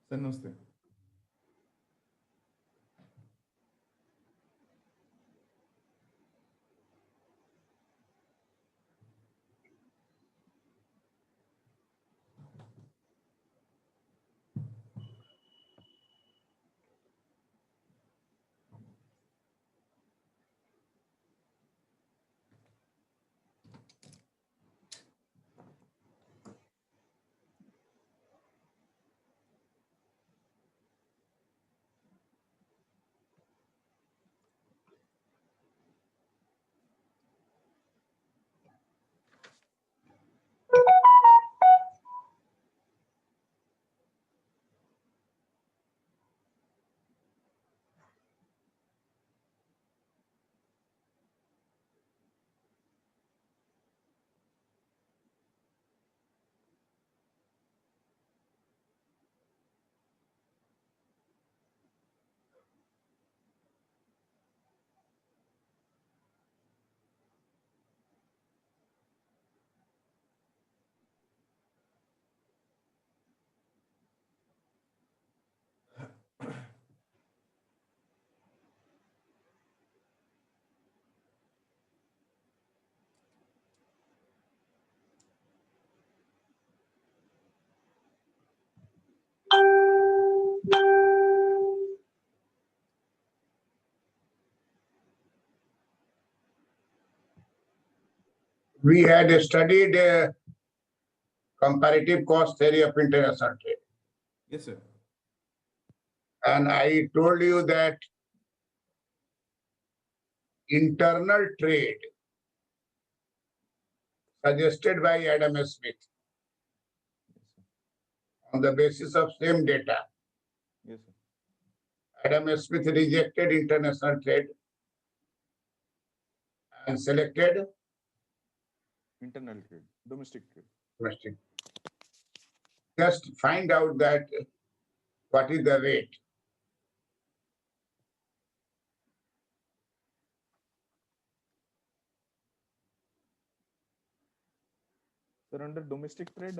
Sir नमस्ते। We had studied comparative cost theory of international trade. Yes, sir. And I told you that internal trade suggested by Adam Smith on the basis of same data. Yes, sir. Adam Smith rejected international trade and selected Internal trade, domestic trade. domestic. Just find out that what is the rate. Sir, under domestic trade,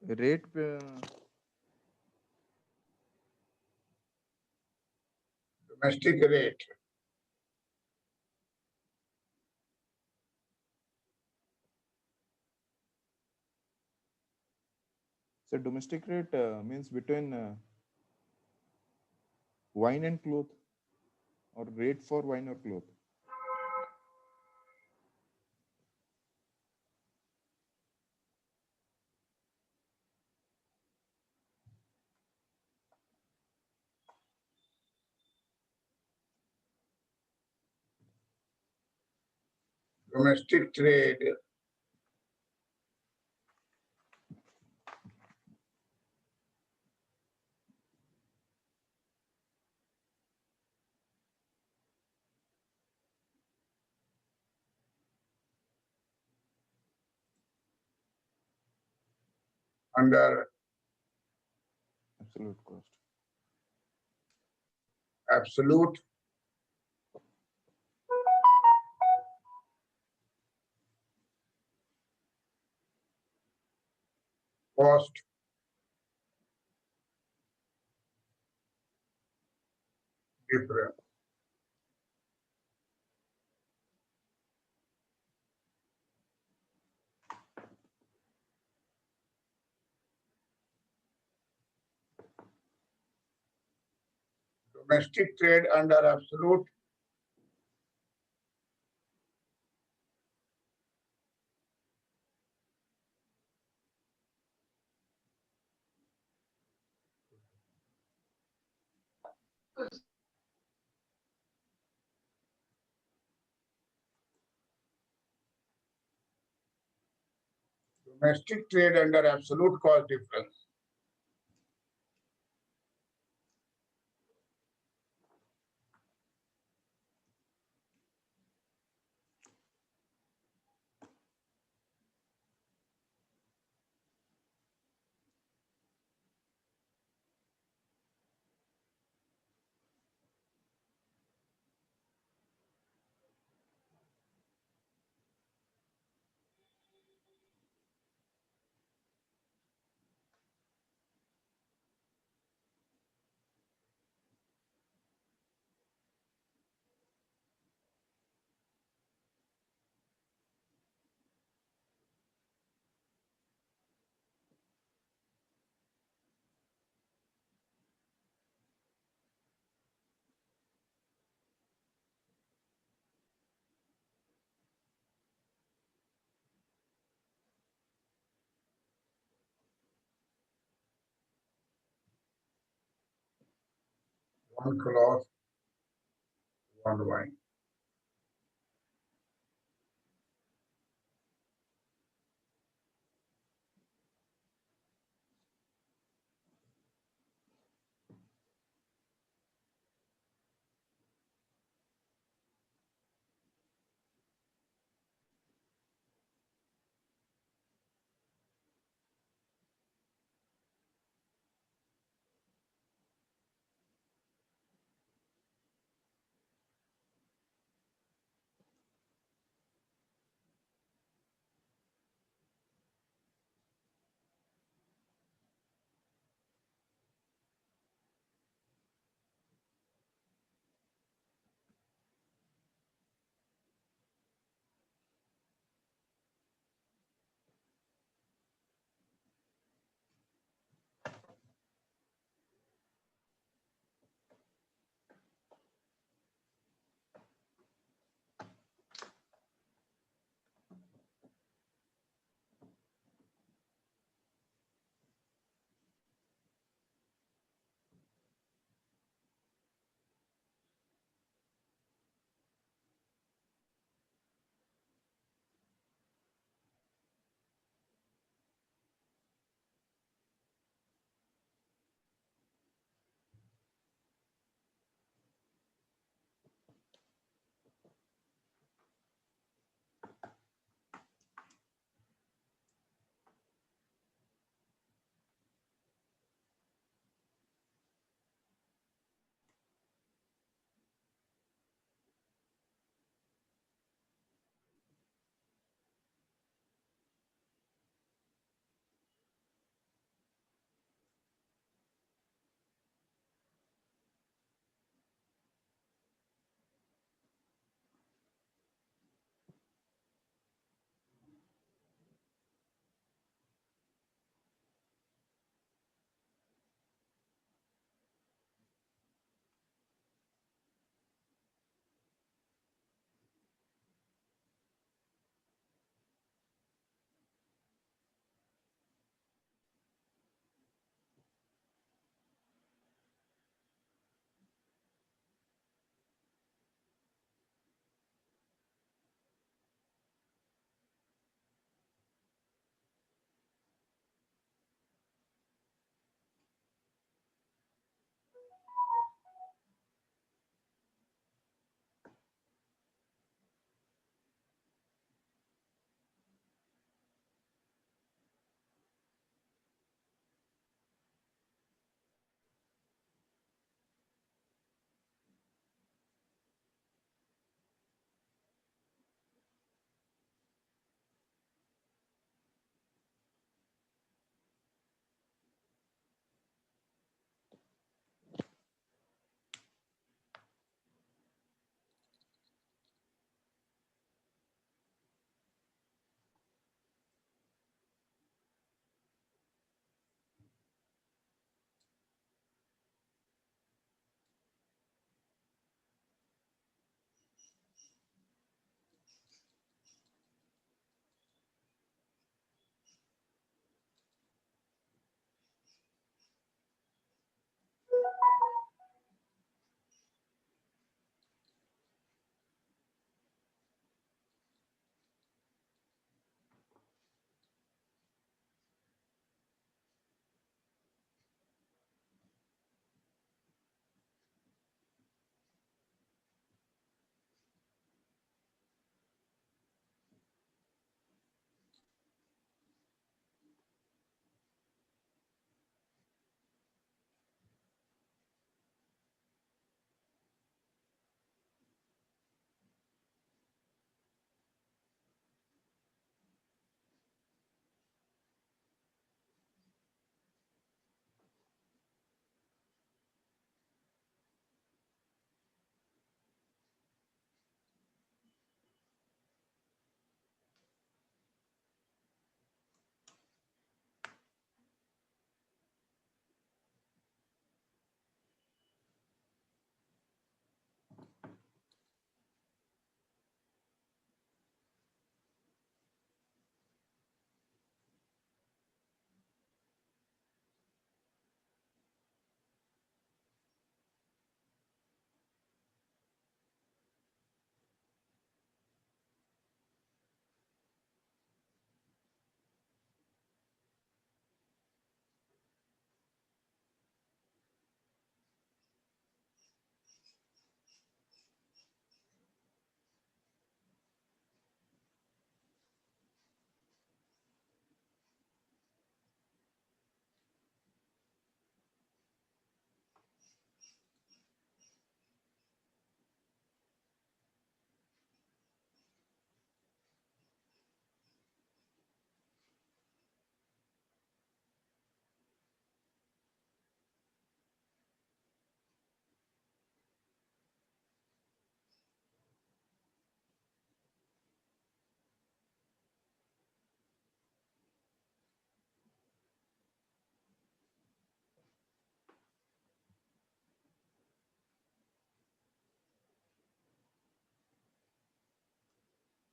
rate Domestic rate. sir, domestic rate means between wine and cloth, or rate for wine or cloth. Domestic trade under Absolute cost. absolute cost difference. Domestic trade under absolute domestic trade under absolute cost difference. 1 cloth, 1 wine.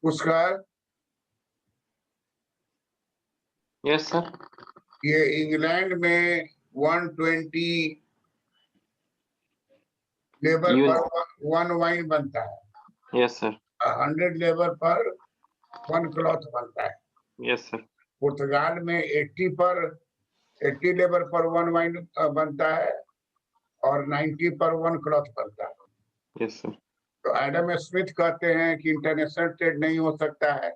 Pushkar, yes sir. ये England में 120 labour यून- पर 1 wine बनता है, yes sir. 100 labour पर 1 cloth बनता है। Yes sir. पुर्तगाल में 80 लेबर पर 1 वाइन बनता है और 90 पर 1 क्लॉथ बनता है। Yes sir. तो एडम स्मिथ कहते हैं कि इंटरनेशनल ट्रेड नहीं हो सकता है,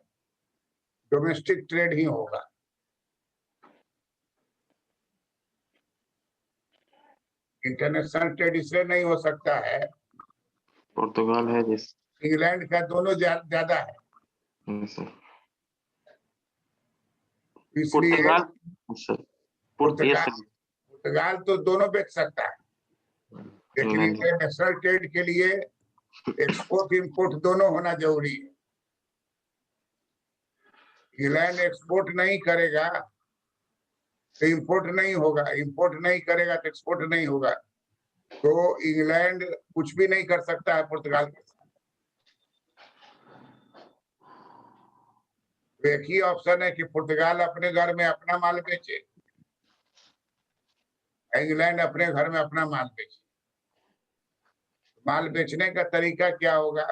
डोमेस्टिक ट्रेड ही होगा। इंटरनेशनल ट्रेड इसलिए नहीं हो सकता है, पुर्तगाल है जिस। इंग्लैंड का दोनों ज्यादा है, यस सर। इसलिए पुर्तगाल सर। पुर्तगाल पुर्तगाल तो दोनों बेच सकता है, लेकिन नहीं। इंटरनेशनल ट्रेड के लिए एक्सपोर्ट इंपोर्ट दोनों होना जरूरी है। इंग्लैंड एक्सपोर्ट नहीं करेगा तो इंपोर्ट नहीं होगा, इंपोर्ट नहीं करेगा तो एक्सपोर्ट नहीं होगा। तो इंग्लैंड कुछ भी नहीं कर सकता है पुर्तगाल के साथ। तो एक ही ऑप्शन है कि पुर्तगाल अपने घर में अपना माल बेचे, इंग्लैंड अपने घर में अपना माल बेचे। माल बेचने का तरीका क्या होगा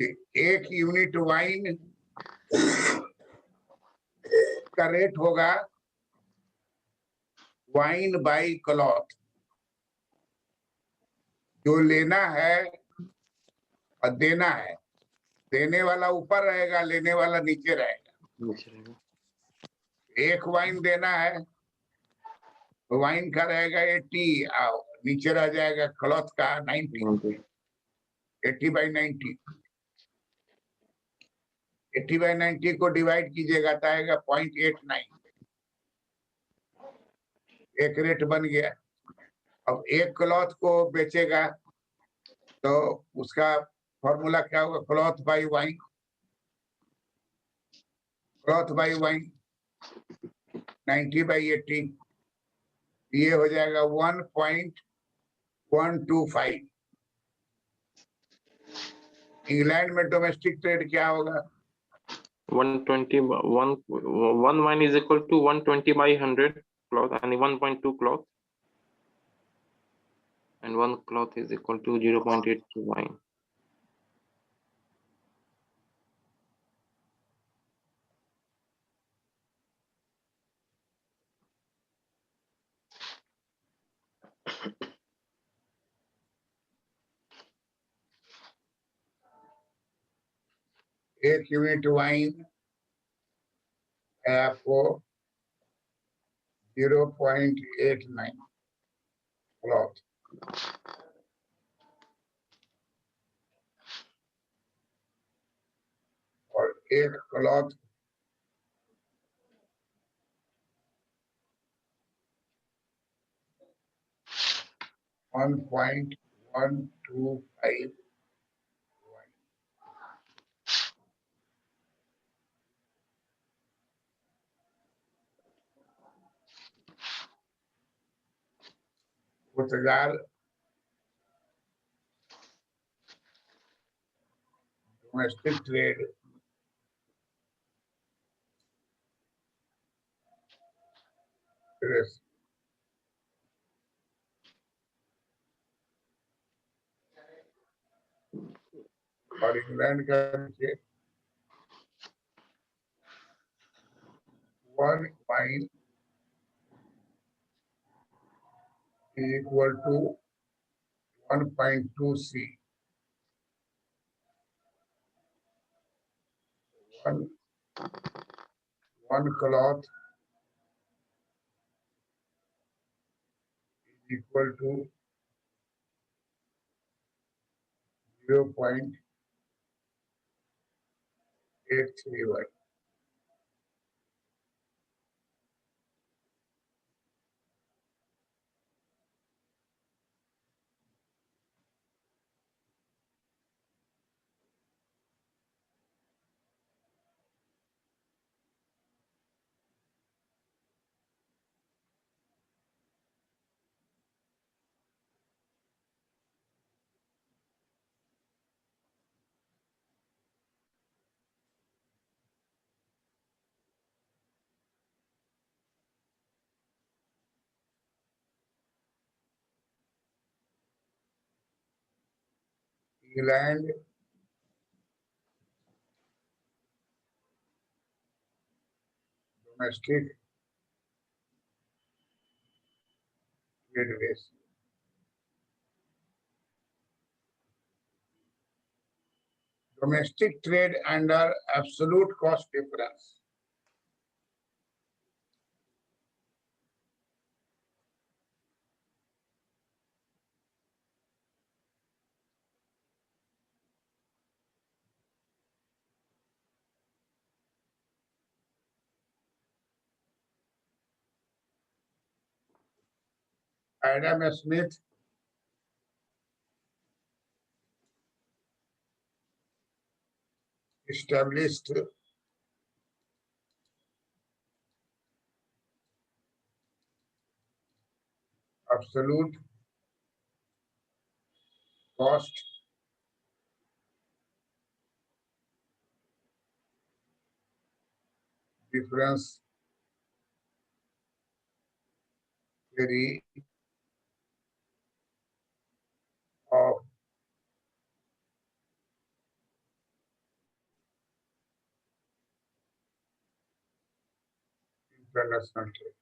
कि 1 यूनिट वाइन का रेट होगा वाइन बाई क्लॉथ। जो लेना है और देना है, देने वाला ऊपर रहेगा, लेने वाला नीचे रहेगा। एक वाइन देना है तो वाइन का रहेगा 80, नीचे रह जाएगा क्लॉथ का 90। 80/90, 80/90 को डिवाइड कीजिएगा तो आएगा 0.89, एक रेट बन गया। अब एक क्लॉथ को बेचेगा तो उसका फॉर्मूला क्या होगा, cloth by wine, cloth by wine 90/80, ये हो जाएगा 1.125। इंग्लैंड में डोमेस्टिक ट्रेड क्या होगा, 120 one wine is equal to 120/100 cloth and 1.2 cloth, and 1 cloth is equal to 0.82 wine. एक यूनिट वाइन है आपको 0.89 क्लॉथ, और एक क्लॉथ 1.125। पुर्तगाल डोमेस्टिक ट्रेड और इंग्लैंड का 1 wine equal to 1.2 C, 1 cloth is equal to 0.831। England, domestic trade ratio. Domestic trade under absolute cost difference. Adam Smith established absolute cost difference theory of international trade.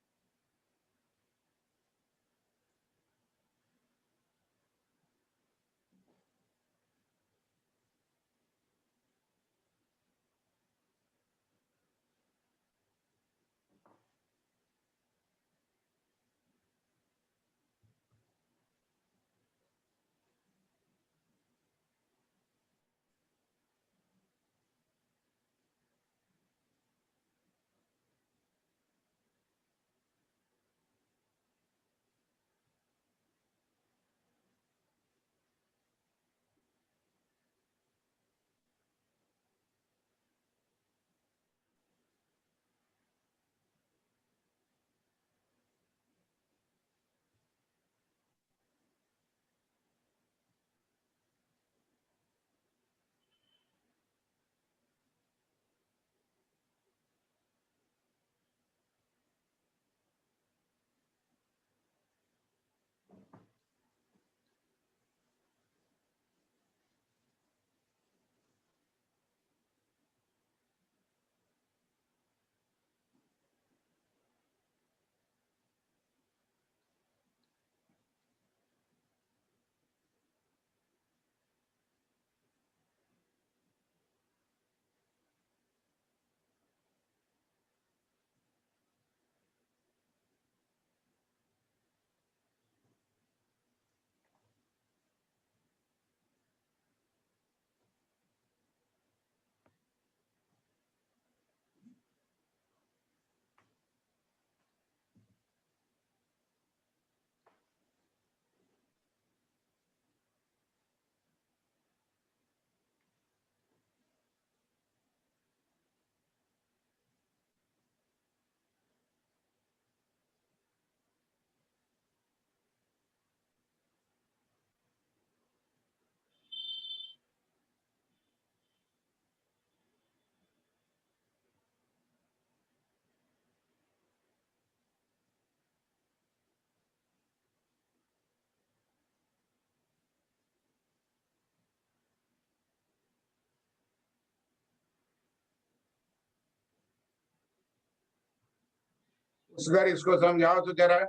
उसगर इसको समझाओ तो जरा.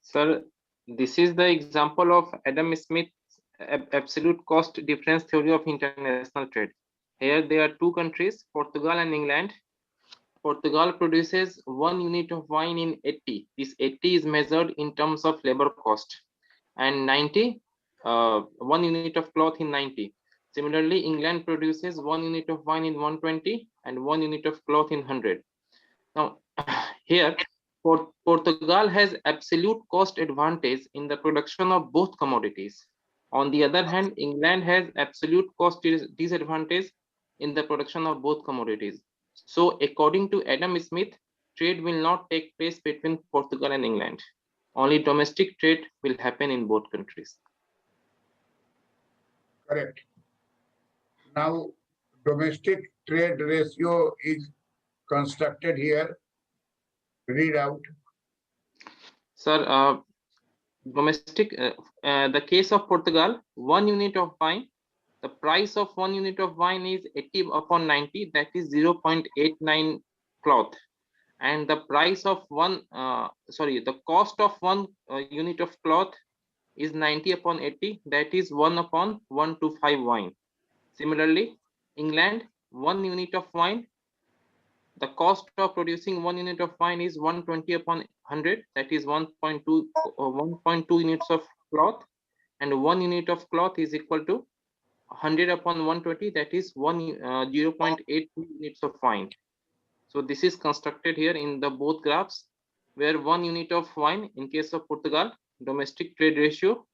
Sir, this is the example of Adam Smith's absolute cost difference theory of international trade. Here there are two countries, Portugal and England. Portugal produces 1 unit of wine in 80. This 80 is measured in terms of labor cost, and 90, 1 unit of cloth in 90. Similarly, England produces 1 unit of wine in 120 and 1 unit of cloth in 100. Now, here, Portugal has absolute cost advantage in the production of both commodities. On the other hand, England has absolute cost disadvantage in the production of both commodities. So, according to Adam Smith, trade will not take place between Portugal and England. Only domestic trade will happen in both countries. Correct. Now, domestic trade ratio is constructed here. Read out. Sir, the case of Portugal, 1 unit of wine, the price of 1 unit of wine is 80 upon 90, that is 0.89 cloth. And the price of the cost of 1 unit of cloth is 90 upon 80, that is 1 upon 125 wine. Similarly, England, 1 unit of wine, the cost of producing 1 unit of wine is 120 upon 100, that is 1.2 units of cloth, and 1 unit of cloth is equal to 100 upon 120, that is 0.8 units of wine. So this is constructed here in the both graphs, where 1 unit of wine in case of Portugal, domestic trade ratio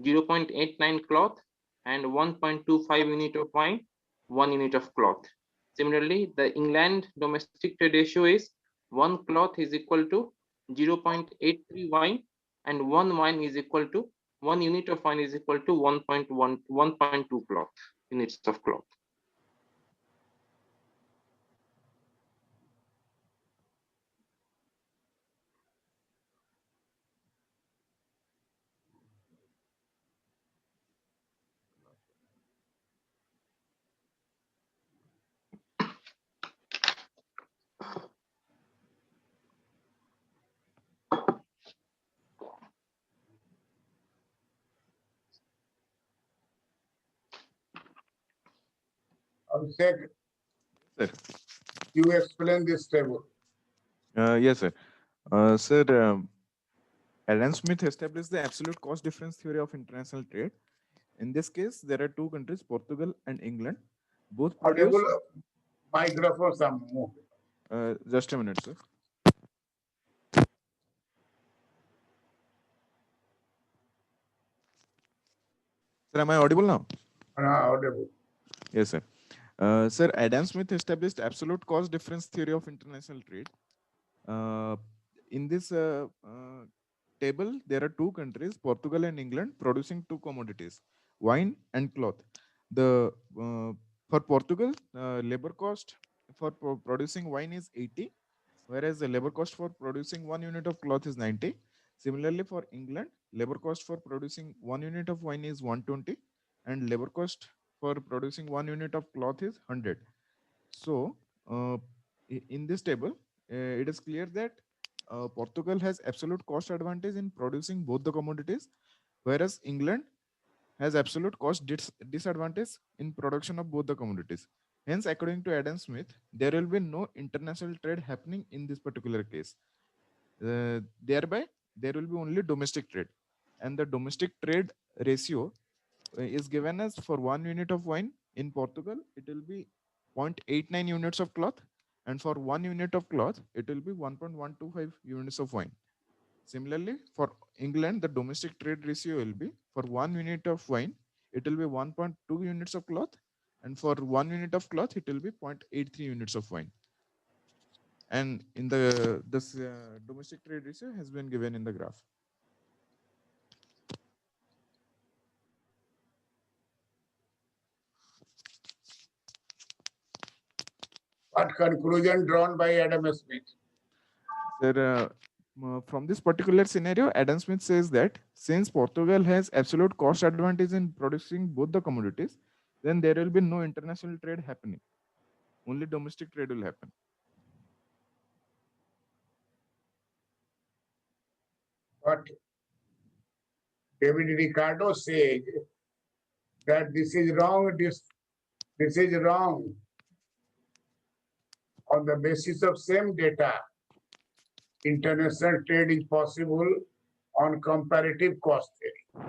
0.89 cloth, and 1.25 unit of wine, 1 unit of cloth. Similarly, the England domestic trade ratio is 1 cloth is equal to 0.83 wine, and 1 wine is equal to 1 unit of wine is equal to 1.2 cloth units of cloth. Abhishek, Sir. you explain this table. Yes, sir. Sir, Adam Smith established the absolute cost difference theory of international trade. In this case, there are two countries, Portugal and England. Both produce. Audible, microphone some move. Just a minute, sir. Sir, am I audible now? Audible. Yes, sir. Sir, Adam Smith established absolute cost difference theory of international trade. In this table, there are two countries, Portugal and England, producing two commodities, wine and cloth. The for Portugal, labor cost for producing wine is 80, whereas the labor cost for producing 1 unit of cloth is 90. Similarly, for England, labor cost for producing 1 unit of wine is 120, and labor cost for producing 1 unit of cloth is 100. So, in this table, it is clear that Portugal has absolute cost advantage in producing both the commodities, whereas England has absolute cost disadvantage in production of both the commodities. Hence, according to Adam Smith, there will be no international trade happening in this particular case. Thereby, there will be only domestic trade, and the domestic trade ratio is given as for 1 unit of wine in Portugal, it will be 0.89 units of cloth, and for 1 unit of cloth, it will be 1.125 units of wine. Similarly, for England, the domestic trade ratio will be for 1 unit of wine, it will be 1.2 units of cloth, and for 1 unit of cloth, it will be 0.83 units of wine. And in this domestic trade ratio has been given in the graph. What conclusion drawn by Adam Smith? Sir, from this particular scenario, Adam Smith says that since Portugal has absolute cost advantage in producing both the commodities, then there will be no international trade happening. Only domestic trade will happen. But David Ricardo says that this is wrong. This is wrong. On the basis of same data, international trade is possible on comparative cost theory.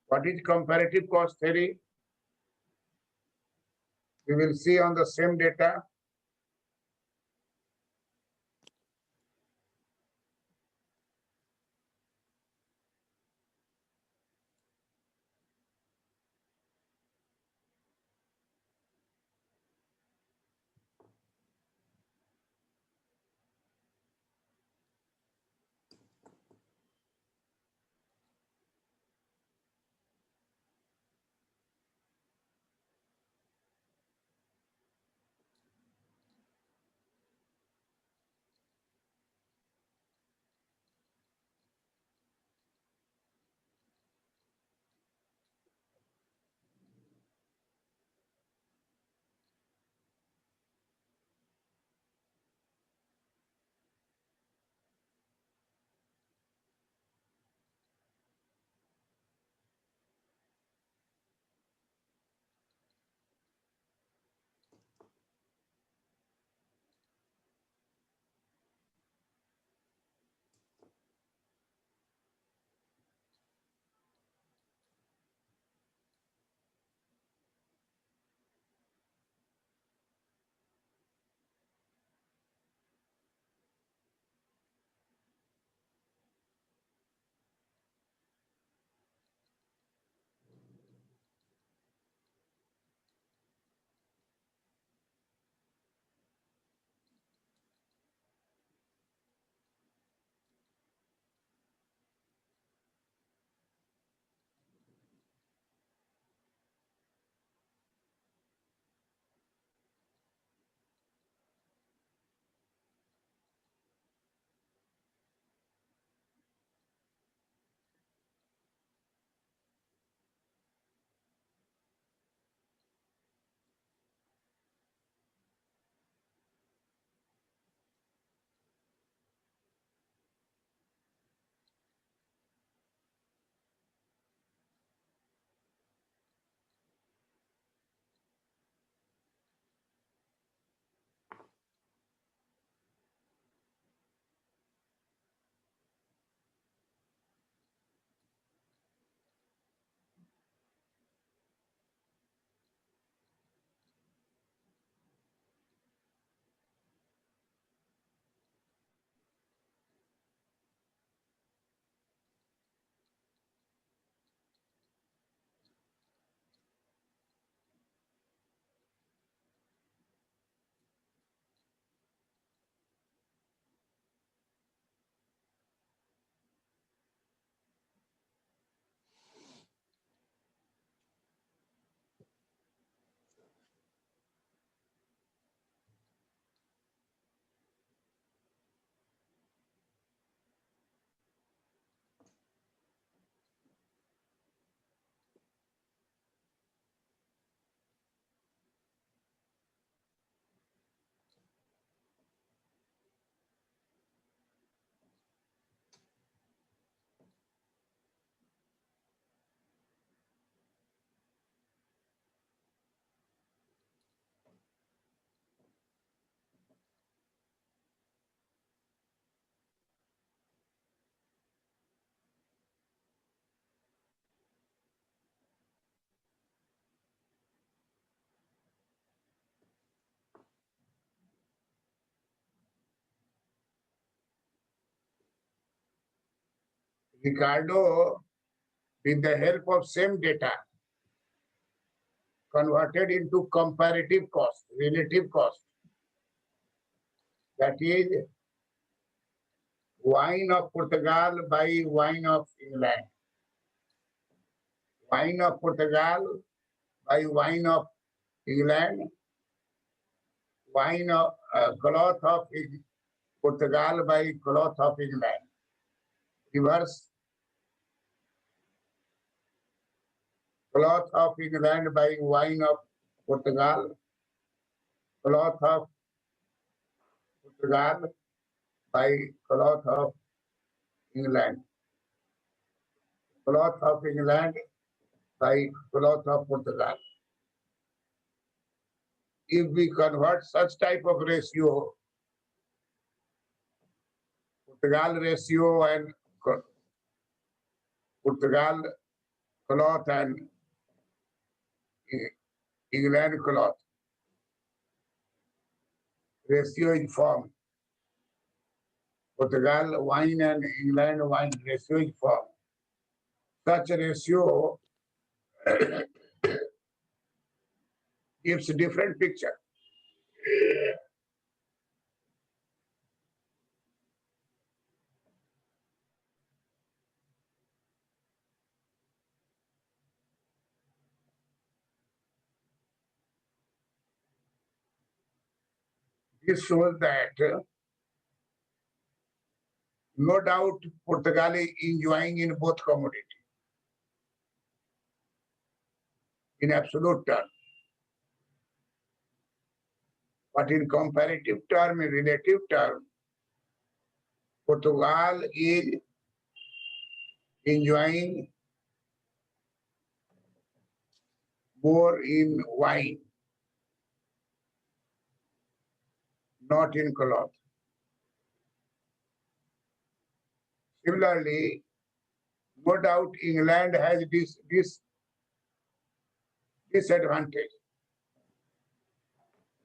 What is comparative cost theory? We will see on the same data. Ricardo, with the help of same data, converted into comparative cost, relative cost. That is wine of Portugal by wine of England. Wine of Portugal by wine of England. Wine of cloth of Portugal by cloth of England. Reverse. Cloth of England by wine of Portugal. Cloth of Portugal by cloth of England. Cloth of England by cloth of Portugal. If we convert such type of ratio, Portugal ratio and Portugal cloth and England cloth, ratio is formed. Portugal wine and England wine ratio is formed. Such a ratio gives a different picture. This shows that no doubt Portugal is enjoying in both commodities in absolute terms. But in comparative term, in relative term, Portugal is enjoying more in wine, not in cloth. Similarly, no doubt England has this disadvantage.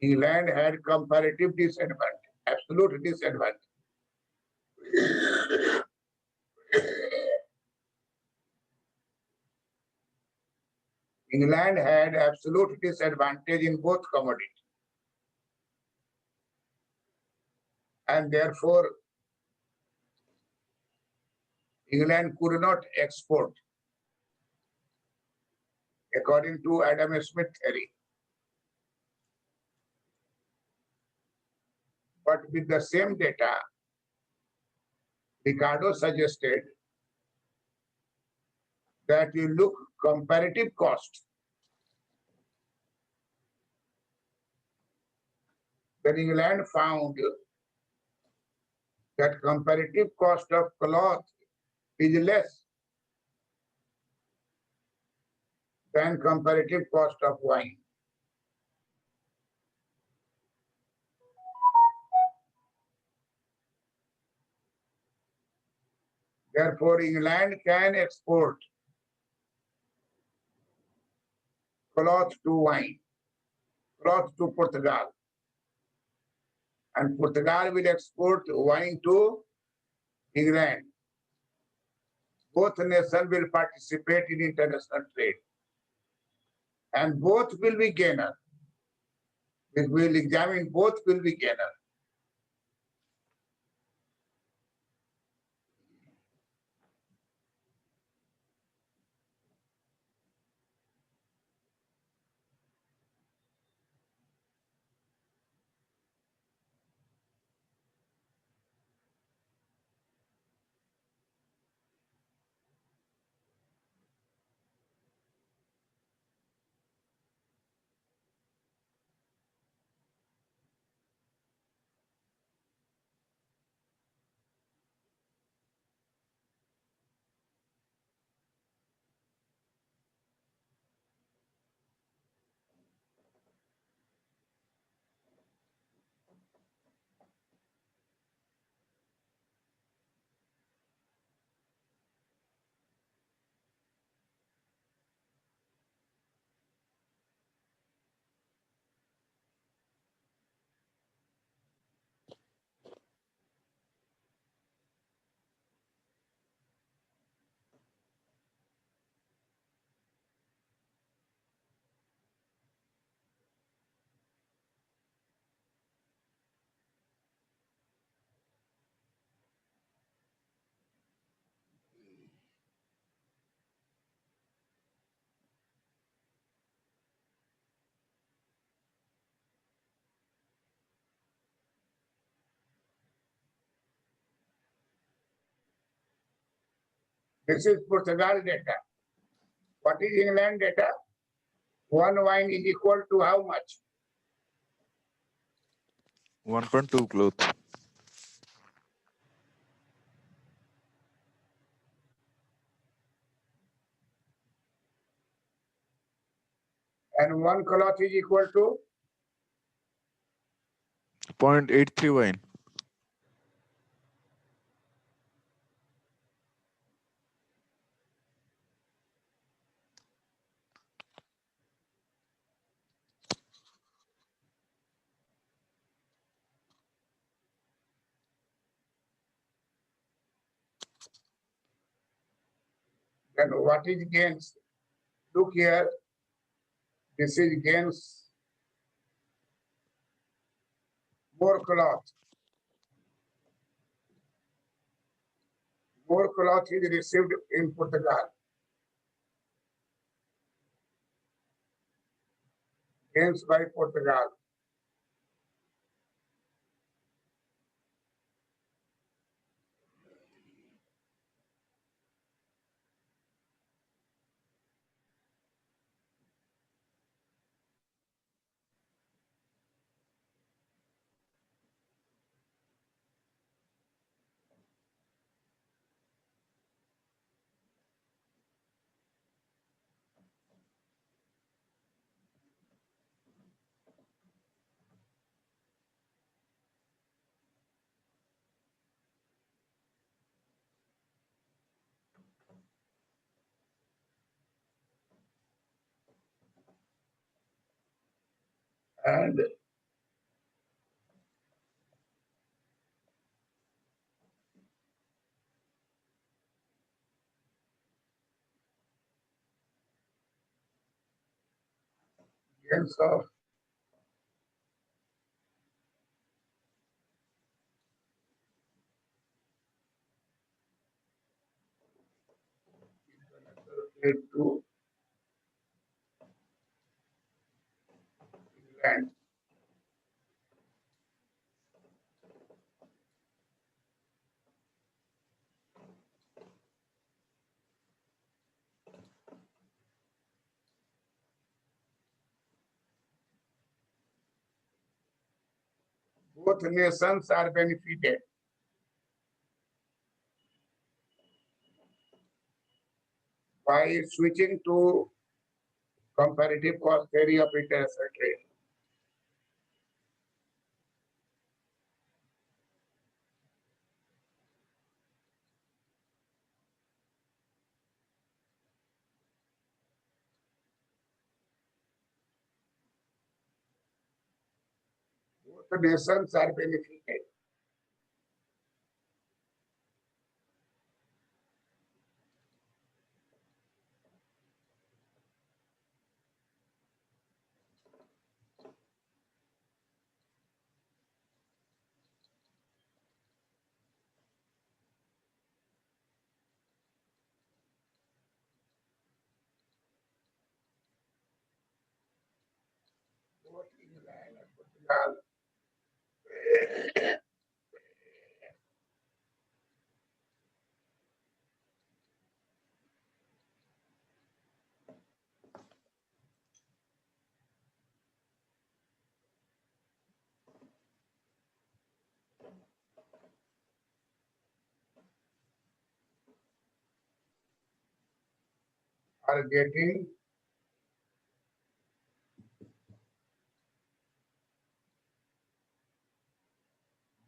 England had comparative disadvantage, absolute disadvantage. England had absolute disadvantage in both commodities. And therefore, England could not export, according to Adam Smith theory. But with the same data, Ricardo suggested that you look comparative cost. Then England found that comparative cost of cloth is less than comparative cost of wine. Therefore, England can export cloth to wine, cloth to Portugal, and Portugal will export wine to England. Both nations will participate in international trade, and both will be gainer. If we will examine, both will be gainer. This is Portugal data. What is England data? One wine is equal to how much? 1.2 cloth. And one cloth is equal to 0.83 wine. then what is gains? Look here. This is gains. More cloth. More cloth is received in Portugal. Gains by Portugal. And gains of trade to England. Both nations are benefited. By switching to comparative cost theory of international trade. Both nations are benefited. Both England and Portugal are getting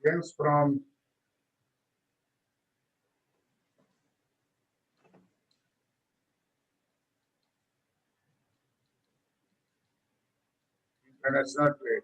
gains from international trade.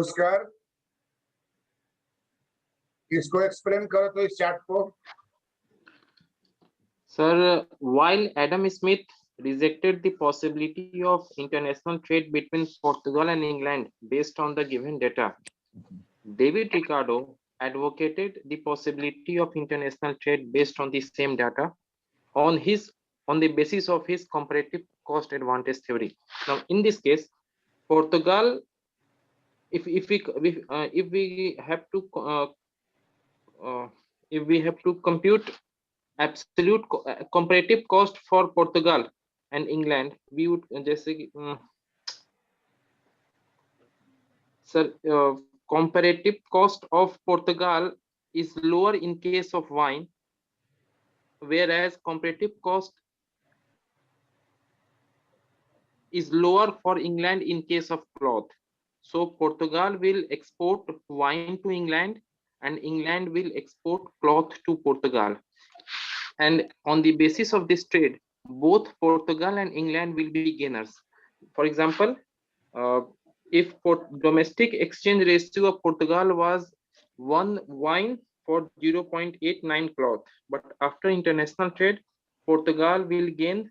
Pushkar इसको explain करो तो इस chart को। Sir, while Adam Smith rejected the possibility of international trade between Portugal and England based on the given data, David Ricardo advocated the possibility of international trade based on the same data on the basis of his comparative cost advantage theory. Now, in this case, Portugal, if we have to compute absolute comparative cost for Portugal and England, we would comparative cost of Portugal is lower in case of wine, whereas comparative cost is lower for England in case of cloth. So Portugal will export wine to England and England will export cloth to Portugal. And on the basis of this trade, both Portugal and England will be gainers. For example, if domestic exchange ratio of Portugal was 1 wine for 0.89 cloth, but after international trade, Portugal will gain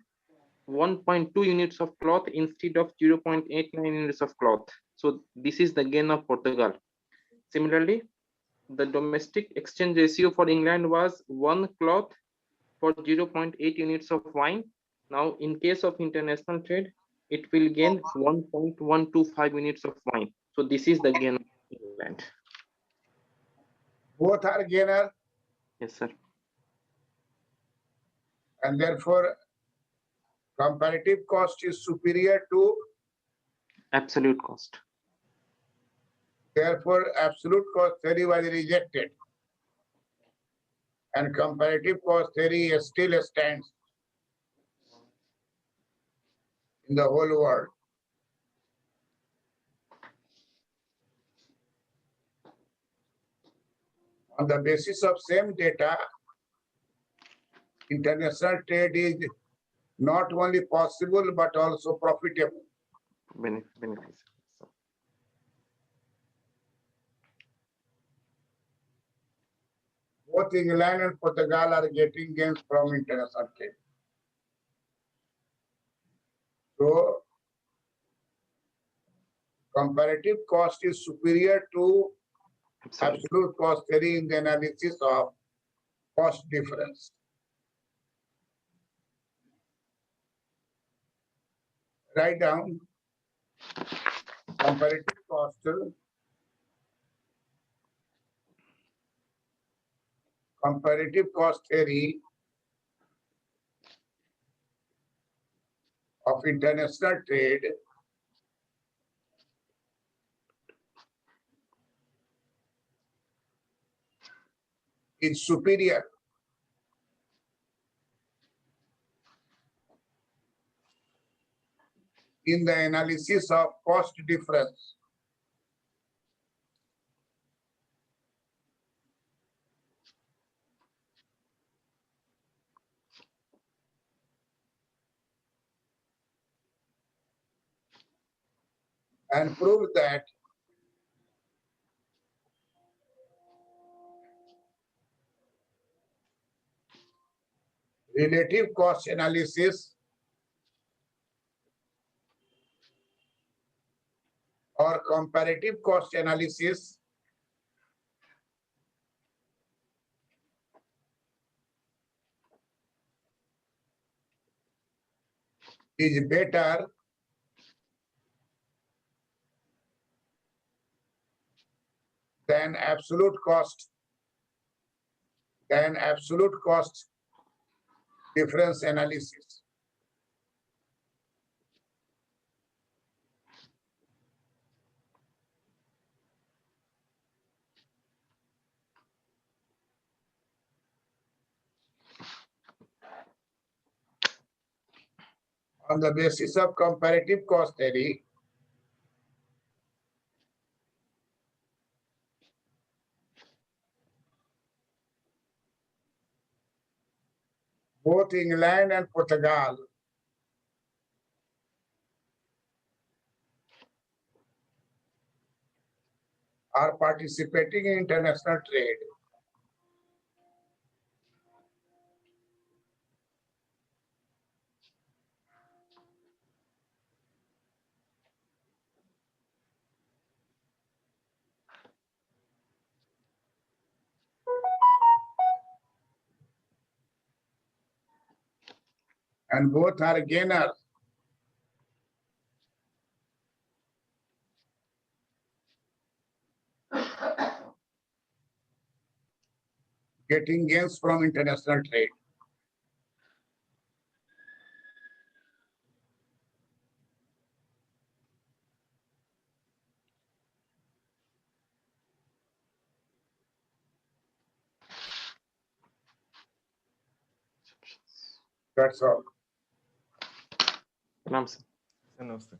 1.2 units of cloth instead of 0.89 units of cloth. So this is the gain of Portugal. Similarly, the domestic exchange ratio for England was 1 cloth for 0.8 units of wine. Now, in case of international trade, it will gain 1.125 units of wine. So this is the gain of England. Both are gainer. Yes, sir. And therefore comparative cost is superior to Absolute cost. Therefore absolute cost theory was rejected and comparative cost theory still stands in the whole world. On the basis of same data, international trade is not only possible but also profitable. Benefits. Both England and Portugal are getting gains from international trade. So comparative cost is superior to absolute cost theory in the analysis of cost difference. Write down comparative cost theory of international trade is superior in the analysis of cost difference. And prove that relative cost analysis or comparative cost analysis is better than absolute cost difference analysis. On the basis of comparative cost theory, both England and Portugal are participating in international trade. And both are gainers. Getting gains from international trade. That's all. Namaste. Namaste.